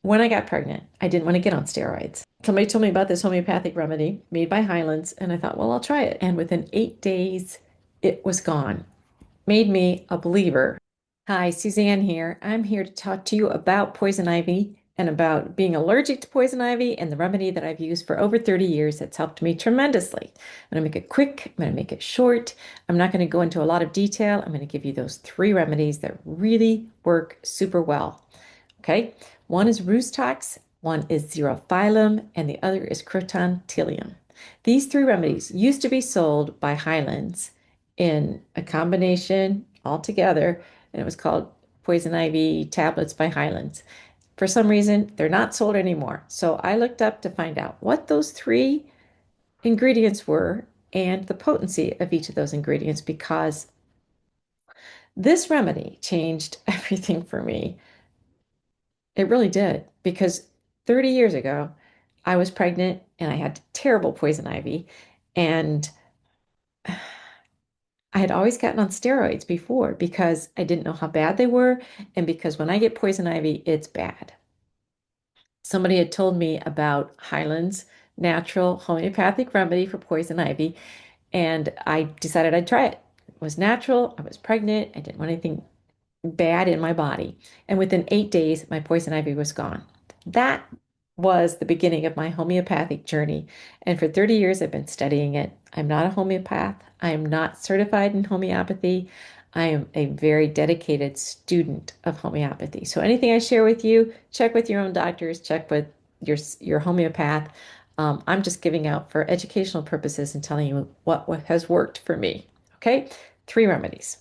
When I got pregnant, I didn't want to get on steroids. Somebody told me about this homeopathic remedy made by Highlands, and I thought, well, I'll try it. And within 8 days, it was gone. Made me a believer. Hi, Suzanne here. I'm here to talk to you about poison ivy and about being allergic to poison ivy and the remedy that I've used for over 30 years that's helped me tremendously. I'm going to make it quick. I'm going to make it short. I'm not going to go into a lot of detail. I'm going to give you those three remedies that really work super well. Okay, one is Roostox, one is Xerophyllum, and the other is Croton Tilium. These three remedies used to be sold by Highlands in a combination altogether, and it was called Poison Ivy Tablets by Highlands. For some reason, they're not sold anymore. So I looked up to find out what those three ingredients were and the potency of each of those ingredients because this remedy changed everything for me. It really did because 30 years ago, I was pregnant and I had terrible poison ivy. And I had always gotten on steroids before because I didn't know how bad they were. And because when I get poison ivy, it's bad. Somebody had told me about Highland's natural homeopathic remedy for poison ivy, and I decided I'd try it. It was natural. I was pregnant. I didn't want anything bad in my body. And within 8 days, my poison ivy was gone. That was the beginning of my homeopathic journey. And for 30 years, I've been studying it. I'm not a homeopath. I am not certified in homeopathy. I am a very dedicated student of homeopathy. So anything I share with you, check with your own doctors, check with your homeopath. I'm just giving out for educational purposes and telling you what has worked for me. Okay, three remedies.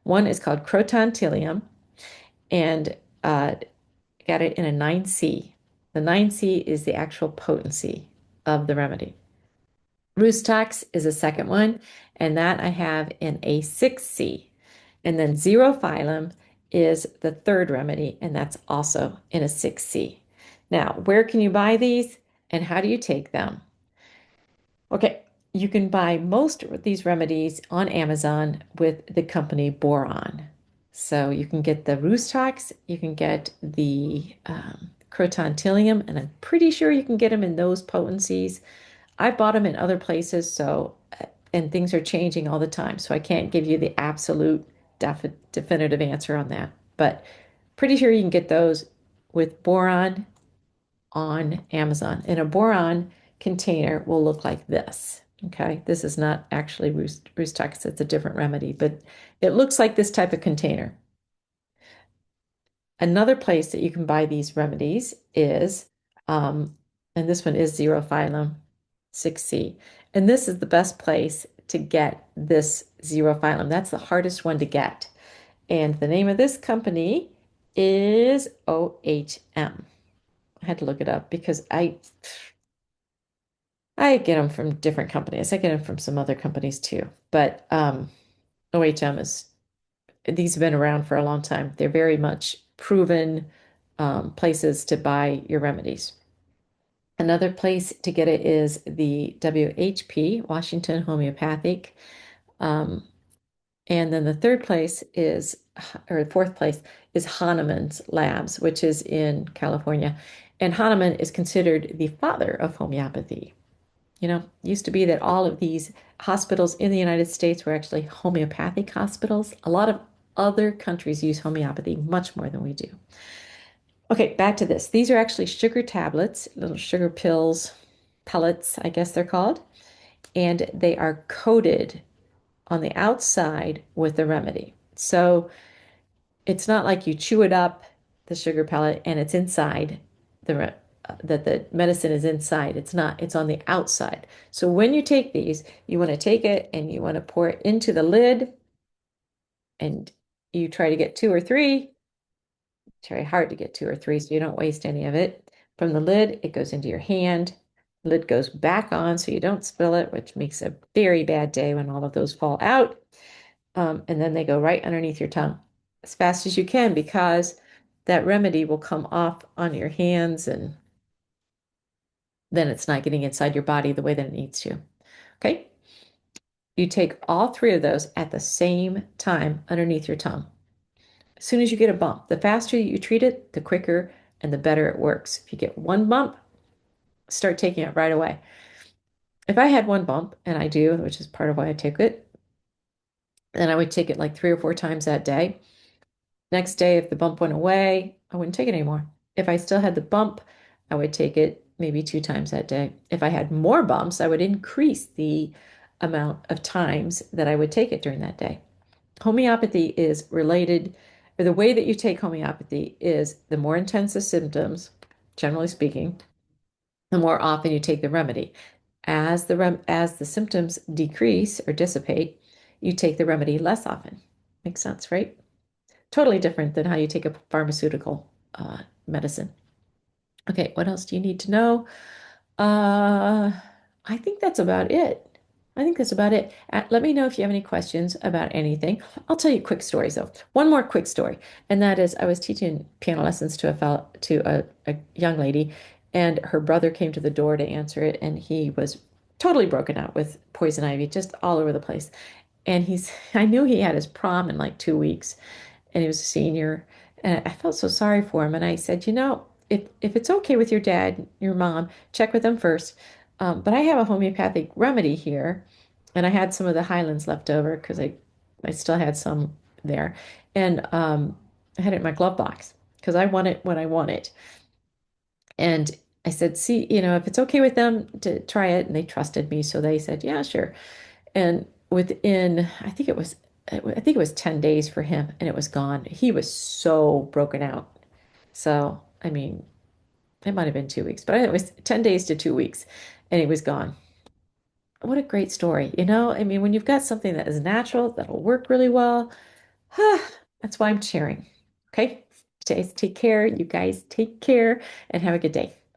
One is called Croton Tilium, and got it in a 9C. The 9C is the actual potency of the remedy. Roostox is a second one, and that I have in a 6C. And then Xerophyllum is the third remedy, and that's also in a 6C. Now, where can you buy these and how do you take them? Okay, you can buy most of these remedies on Amazon with the company Boron. So you can get the Roostox, you can get the Croton Tilium, and I'm pretty sure you can get them in those potencies. I bought them in other places, so and things are changing all the time, so I can't give you the absolute definitive answer on that. But pretty sure you can get those with Boron on Amazon. And a boron container will look like this. Okay, this is not actually Roostox, it's a different remedy, but it looks like this type of container. Another place that you can buy these remedies is, and this one is Xerophyllum 6C. And this is the best place to get this Xerophyllum. That's the hardest one to get. And the name of this company is OHM. I had to look it up because I get them from different companies. I get them from some other companies too. But OHM these have been around for a long time. They're very much proven places to buy your remedies. Another place to get it is the WHP, Washington Homeopathic. Um, and then the third place is, or fourth place is Hahnemann's Labs, which is in California. And Hahnemann is considered the father of homeopathy. You know, it used to be that all of these hospitals in the United States were actually homeopathic hospitals. A lot of other countries use homeopathy much more than we do. Okay, back to this. These are actually sugar tablets, little sugar pills, pellets, I guess they're called, and they are coated on the outside with the remedy. So it's not like you chew it up, the sugar pellet, and it's inside that the medicine is inside. It's not, it's on the outside. So when you take these, you want to take it and you want to pour it into the lid and you try to get two or three. It's very hard to get two or three so you don't waste any of it. From the lid, it goes into your hand. Lid goes back on so you don't spill it, which makes a very bad day when all of those fall out. And then they go right underneath your tongue as fast as you can because that remedy will come off on your hands and then it's not getting inside your body the way that it needs to. Okay. You take all three of those at the same time underneath your tongue. As soon as you get a bump, the faster you treat it, the quicker and the better it works. If you get one bump, start taking it right away. If I had one bump, and I do, which is part of why I take it, then I would take it like 3 or 4 times that day. Next day, if the bump went away, I wouldn't take it anymore. If I still had the bump, I would take it maybe 2 times that day. If I had more bumps, I would increase the amount of times that I would take it during that day. Homeopathy is related, or the way that you take homeopathy is the more intense the symptoms, generally speaking, the more often you take the remedy. As the symptoms decrease or dissipate, you take the remedy less often. Makes sense, right? Totally different than how you take a pharmaceutical medicine. Okay, what else do you need to know? Uh, I think that's about it. I think that's about it. Let me know if you have any questions about anything. I'll tell you quick stories though. One more quick story, and that is I was teaching piano lessons to a young lady, and her brother came to the door to answer it, and he was totally broken out with poison ivy, just all over the place. And I knew he had his prom in like 2 weeks, and he was a senior. And I felt so sorry for him. And I said, if it's okay with your dad, your mom, check with them first. But I have a homeopathic remedy here, and I had some of the Highlands left over because I still had some there, and I had it in my glove box because I want it when I want it. And I said, see, if it's okay with them to try it, and they trusted me, so they said, yeah, sure. And within, I think it was 10 days for him, and it was gone. He was so broken out. So, I mean, it might have been 2 weeks, but it was 10 days to 2 weeks, and he was gone. What a great story. I mean, when you've got something that is natural, that'll work really well, that's why I'm cheering. Okay? Take care. You guys take care and have a good day.